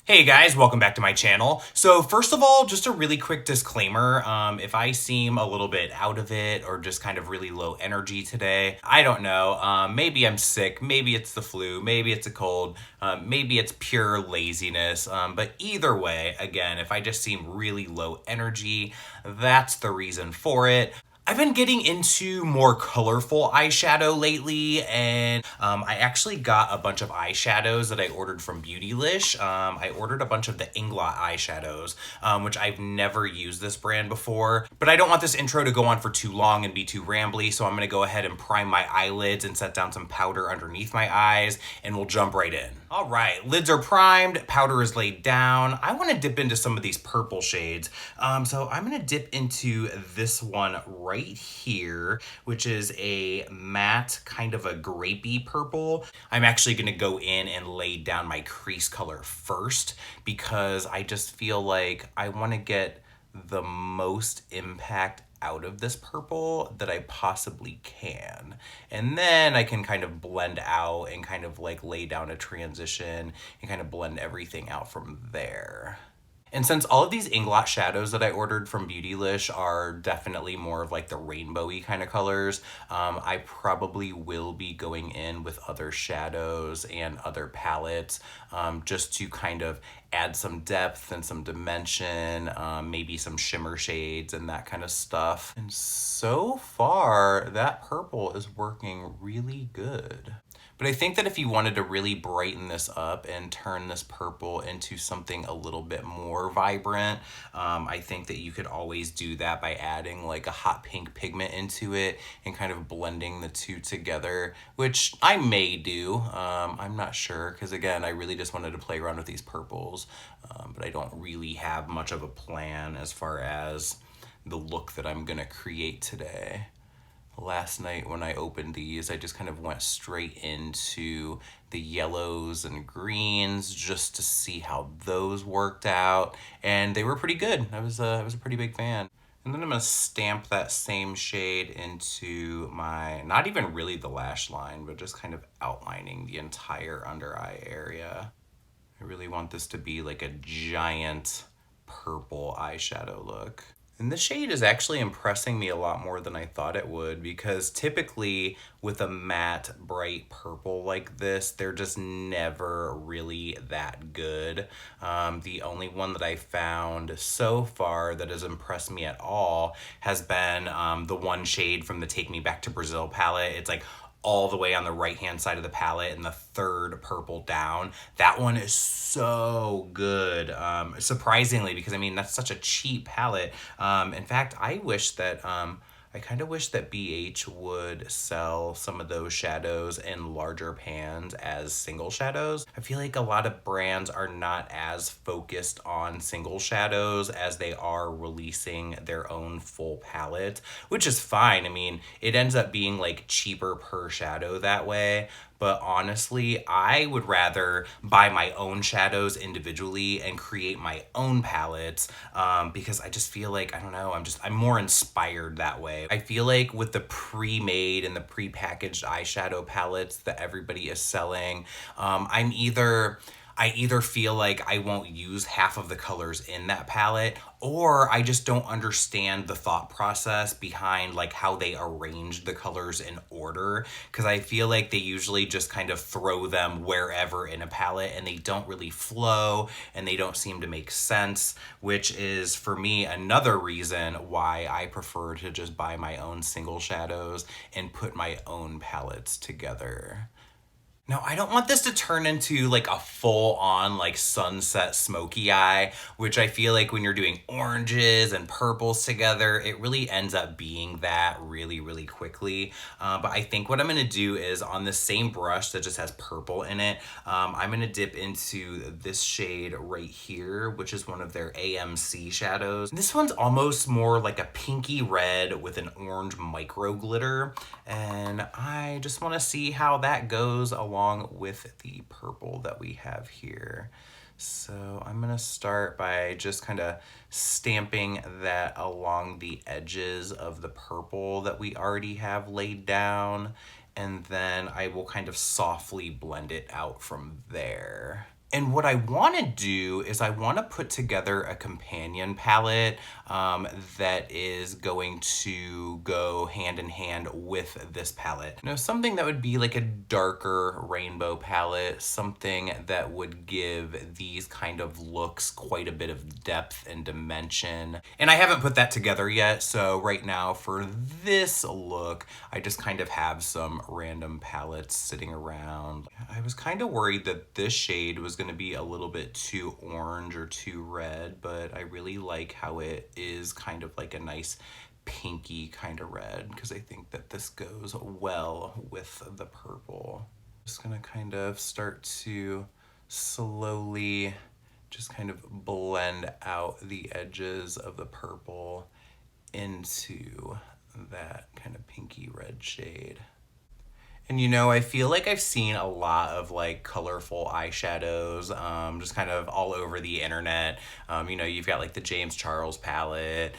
Hey guys, welcome back to my channel. So first of all, just a really quick disclaimer. If I seem a little bit out of it or just kind of really low energy today, I don't know. Maybe I'm sick, maybe it's the flu, maybe it's a cold, maybe it's pure laziness. But either way, again, if I just seem really low energy, that's the reason for it. I've been getting into more colorful eyeshadow lately, and I actually got a bunch of eyeshadows that I ordered from Beautylish. I ordered a bunch of the Inglot eyeshadows, which I've never used this brand before, but I don't want this intro to go on for too long and be too rambly, so I'm gonna go ahead and prime my eyelids and set down some powder underneath my eyes, and we'll jump right in. All right, lids are primed, powder is laid down. I wanna dip into some of these purple shades, so I'm gonna dip into this one right here, which is a matte kind of a grapey purple. I'm actually gonna go in and lay down my crease color first because I just feel like I wanna get the most impact out of this purple that I possibly can. And then I can kind of blend out and kind of like lay down a transition and kind of blend everything out from there. And since all of these Inglot shadows that I ordered from Beautylish are definitely more of like the rainbowy kind of colors, I probably will be going in with other shadows and other palettes just to kind of add some depth and some dimension, maybe some shimmer shades and that kind of stuff. And so far, that purple is working really good. But I think that if you wanted to really brighten this up and turn this purple into something a little bit more vibrant, I think that you could always do that by adding like a hot pink pigment into it and kind of blending the two together, which I may do. I'm not sure because again, I really just wanted to play around with these purples, but I don't really have much of a plan as far as the look that I'm gonna create today. Last night when I opened these, I just kind of went straight into the yellows and greens just to see how those worked out, and they were pretty good. I was a pretty big fan. And then I'm gonna stamp that same shade into my, not even really the lash line, but just kind of outlining the entire under eye area. I really want this to be like a giant purple eyeshadow look. And this shade is actually impressing me a lot more than I thought it would because typically with a matte bright purple like this, they're just never really that good. The only one that I found so far that has impressed me at all has been the one shade from the Take Me Back to Brazil palette. It's like all the way on the right hand side of the palette and the third purple down. That one is so good, surprisingly, because I mean that's such a cheap palette. In fact, I kind of wish that BH would sell some of those shadows in larger pans as single shadows. I feel like a lot of brands are not as focused on single shadows as they are releasing their own full palette, which is fine. I mean, it ends up being like cheaper per shadow that way. But honestly, I would rather buy my own shadows individually and create my own palettes because I just feel like, I don't know, I'm more inspired that way. I feel like with the pre-made and the pre-packaged eyeshadow palettes that everybody is selling, I either feel like I won't use half of the colors in that palette, or I just don't understand the thought process behind like how they arrange the colors in order, because I feel like they usually just kind of throw them wherever in a palette and they don't really flow and they don't seem to make sense, which is for me another reason why I prefer to just buy my own single shadows and put my own palettes together. Now, I don't want this to turn into like a full-on like sunset smoky eye, which I feel like when you're doing oranges and purples together, it really ends up being that really, really quickly. But I think what I'm gonna do is on the same brush that just has purple in it, I'm gonna dip into this shade right here, which is one of their AMC shadows. This one's almost more like a pinky red with an orange micro glitter, and I just wanna see how that goes along with the purple that we have here. So I'm gonna start by just kind of stamping that along the edges of the purple that we already have laid down, and then I will kind of softly blend it out from there. And what I want to do is I want to put together a companion palette that is going to go hand in hand with this palette. You know, something that would be like a darker rainbow palette, something that would give these kind of looks quite a bit of depth and dimension. And I haven't put that together yet, so right now for this look, I just kind of have some random palettes sitting around. I was kind of worried that this shade was going to be a little bit too orange or too red, but I really like how it is kind of like a nice pinky kind of red, because I think that this goes well with the purple. Just gonna kind of start to slowly just kind of blend out the edges of the purple into that kind of pinky red shade. And you know, I feel like I've seen a lot of like colorful eyeshadows, just kind of all over the internet. You know, you've got like the James Charles palette,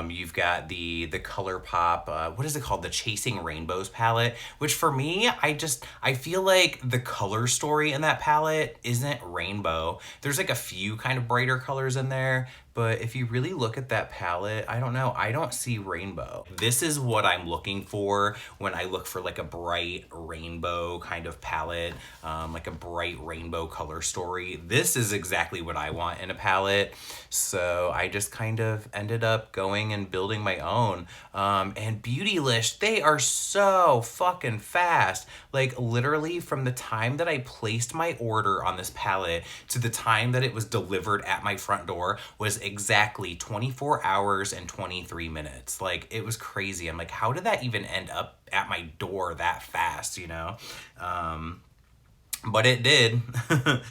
you've got the ColourPop, what is it called? The Chasing Rainbows palette, which for me, I feel like the color story in that palette isn't rainbow. There's like a few kind of brighter colors in there, but if you really look at that palette, I don't know, I don't see rainbow. This is what I'm looking for when I look for like a bright rainbow kind of palette, like a bright rainbow color story. This is exactly what I want in a palette. So I just kind of ended up going and building my own. And Beautylish, they are so fucking fast. Like literally from the time that I placed my order on this palette to the time that it was delivered at my front door was exactly 24 hours and 23 minutes. Like it was crazy. I'm like, how did that even end up at my door that fast, you know? But it did.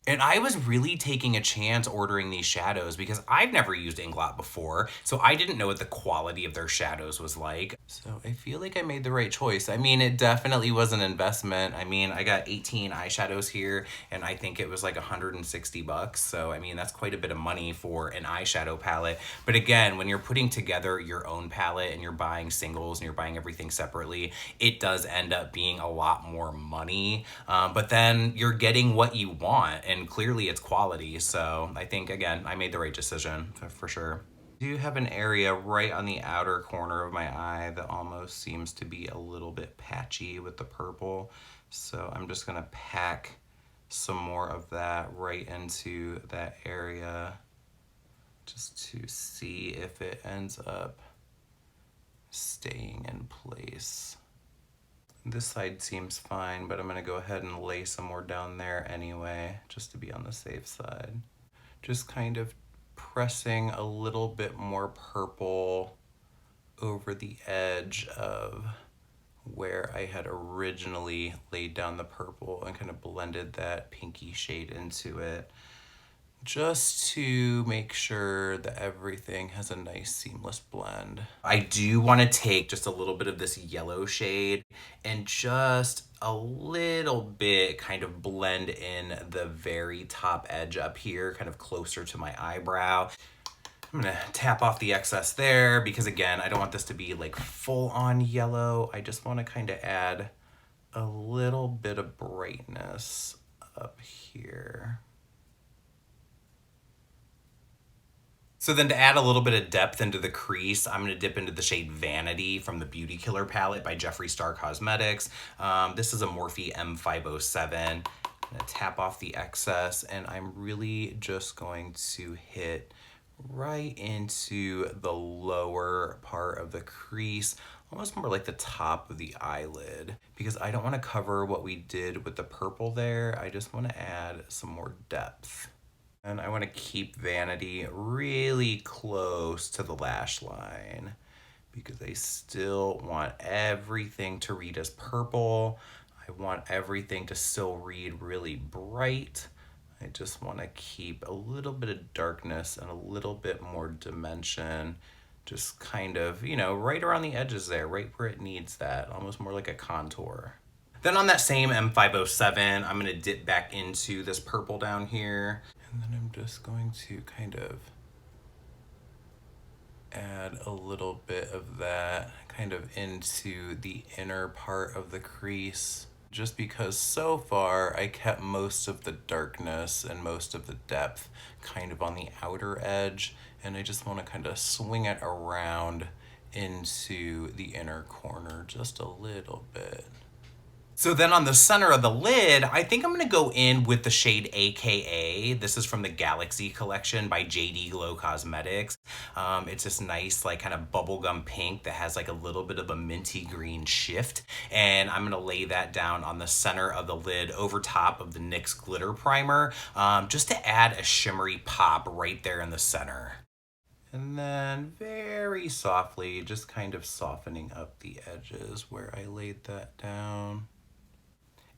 And I was really taking a chance ordering these shadows because I've never used Inglot before, so I didn't know what the quality of their shadows was like. So I feel like I made the right choice. I mean, it definitely was an investment. I mean, I got 18 eyeshadows here, and I think it was like 160 bucks. So I mean, that's quite a bit of money for an eyeshadow palette. But again, when you're putting together your own palette and you're buying singles and you're buying everything separately, it does end up being a lot more money. But then you're getting what you want, and clearly it's quality. So I think, again, I made the right decision for sure. I do have an area right on the outer corner of my eye that almost seems to be a little bit patchy with the purple. So I'm just gonna pack some more of that right into that area just to see if it ends up staying in place. This side seems fine, but I'm gonna go ahead and lay some more down there anyway, just to be on the safe side. Just kind of pressing a little bit more purple over the edge of where I had originally laid down the purple and kind of blended that pinky shade into it, just to make sure that everything has a nice seamless blend. I do want to take just a little bit of this yellow shade and just a little bit kind of blend in the very top edge up here, kind of closer to my eyebrow. I'm gonna tap off the excess there because again, I don't want this to be like full on yellow. I just want to kind of add a little bit of brightness up here. So then to add a little bit of depth into the crease, I'm gonna dip into the shade Vanity from the Beauty Killer palette by Jeffree Star Cosmetics. This is a Morphe M507. I'm gonna tap off the excess, and I'm really just going to hit right into the lower part of the crease, almost more like the top of the eyelid, because I don't wanna cover what we did with the purple there. I just wanna add some more depth. And I want to keep Vanity really close to the lash line because I still want everything to read as purple. I want everything to still read really bright. I just want to keep a little bit of darkness and a little bit more dimension, just kind of, you know, right around the edges there, right where it needs that, almost more like a contour. Then on that same M507, I'm gonna dip back into this purple down here. And then I'm just going to kind of add a little bit of that kind of into the inner part of the crease. just because so far I kept most of the darkness and most of the depth kind of on the outer edge, and I just want to kind of swing it around into the inner corner just a little bit. So then on the center of the lid, I think I'm going to go in with the shade AKA. This is from the Galaxy collection by JD Glow Cosmetics. It's this nice like kind of bubblegum pink that has like a little bit of a minty green shift. And I'm going to lay that down on the center of the lid over top of the NYX glitter primer, just to add a shimmery pop right there in the center. And then very softly, just kind of softening up the edges where I laid that down.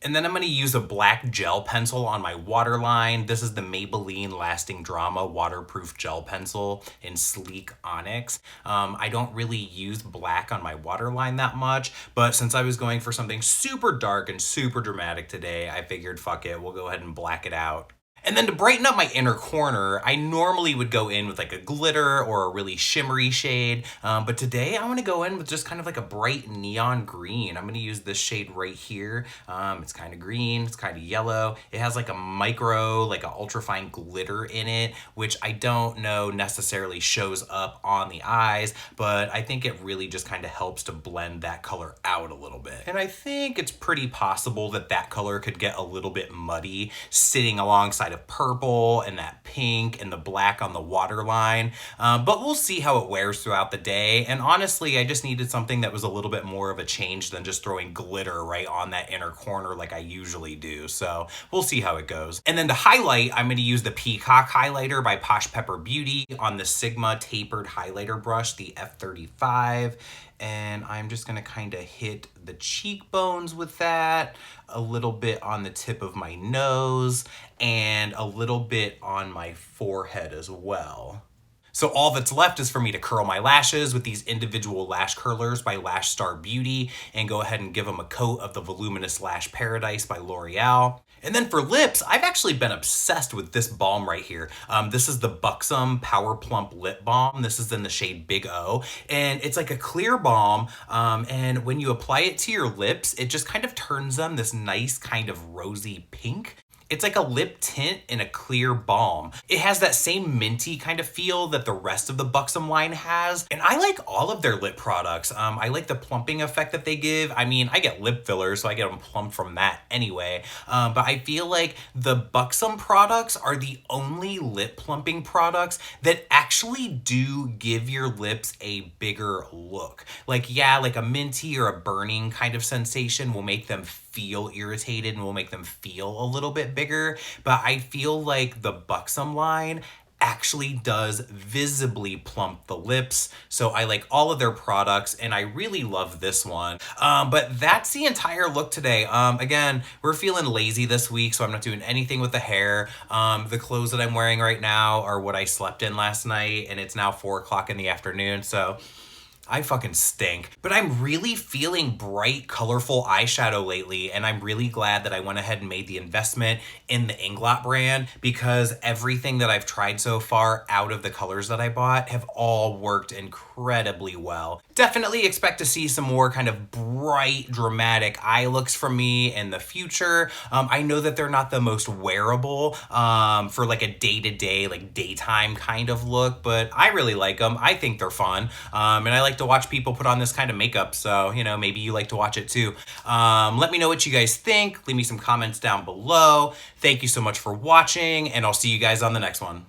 And then I'm going to use a black gel pencil on my waterline. This is the Maybelline Lasting Drama Waterproof Gel Pencil in Sleek Onyx. I don't really use black on my waterline that much, but since I was going for something super dark and super dramatic today, I figured, fuck it, we'll go ahead and black it out. And then to brighten up my inner corner, I normally would go in with like a glitter or a really shimmery shade, but today I want to go in with just kind of like a bright neon green. I'm going to use this shade right here. It's kind of green, it's kind of yellow. It has like a micro, like an ultrafine glitter in it, which I don't know necessarily shows up on the eyes, but I think it really just kind of helps to blend that color out a little bit. And I think it's pretty possible that that color could get a little bit muddy sitting alongside of purple and that pink and the black on the waterline, but we'll see how it wears throughout the day. And honestly, I just needed something that was a little bit more of a change than just throwing glitter right on that inner corner like I usually do, so we'll see how it goes. And then to highlight, I'm going to use the Peacock highlighter by Posh Pepper Beauty on the Sigma tapered highlighter brush, the F35, and I'm just going to kind of hit the cheekbones with that, a little bit on the tip of my nose, and a little bit on my forehead as well. So all that's left is for me to curl my lashes with these individual lash curlers by Lash Star Beauty and go ahead and give them a coat of the Voluminous Lash Paradise by L'Oreal. And then for lips, I've actually been obsessed with this balm right here. This is the Buxom Power Plump Lip Balm. This is in the shade Big O, and it's like a clear balm, and when you apply it to your lips, it just kind of turns them this nice kind of rosy pink. It's like a lip tint in a clear balm. It has that same minty kind of feel that the rest of the Buxom line has. And I like all of their lip products. I like the plumping effect that they give. I mean, I get lip fillers, so I get them plump from that anyway. But I feel like the Buxom products are the only lip plumping products that actually do give your lips a bigger look. Like, yeah, like a minty or a burning kind of sensation will make them feel irritated and will make them feel a little bit bigger, but I feel like the Buxom line actually does visibly plump the lips. So I like all of their products and I really love this one. But that's the entire look today. Again, we're feeling lazy this week, so I'm not doing anything with the hair. The clothes that I'm wearing right now are what I slept in last night, and it's now 4 o'clock in the afternoon, so I fucking stink. But I'm really feeling bright, colorful eyeshadow lately, and I'm really glad that I went ahead and made the investment in the Inglot brand, because everything that I've tried so far out of the colors that I bought have all worked incredibly well. Definitely expect to see some more kind of bright, dramatic eye looks from me in the future. I know that they're not the most wearable for like a day-to-day, like daytime kind of look, but I really like them. I think they're fun, and I like to watch people put on this kind of makeup, so you know, maybe you like to watch it too. Let me know what you guys think. Leave me some comments down below. Thank you so much for watching, and I'll see you guys on the next one.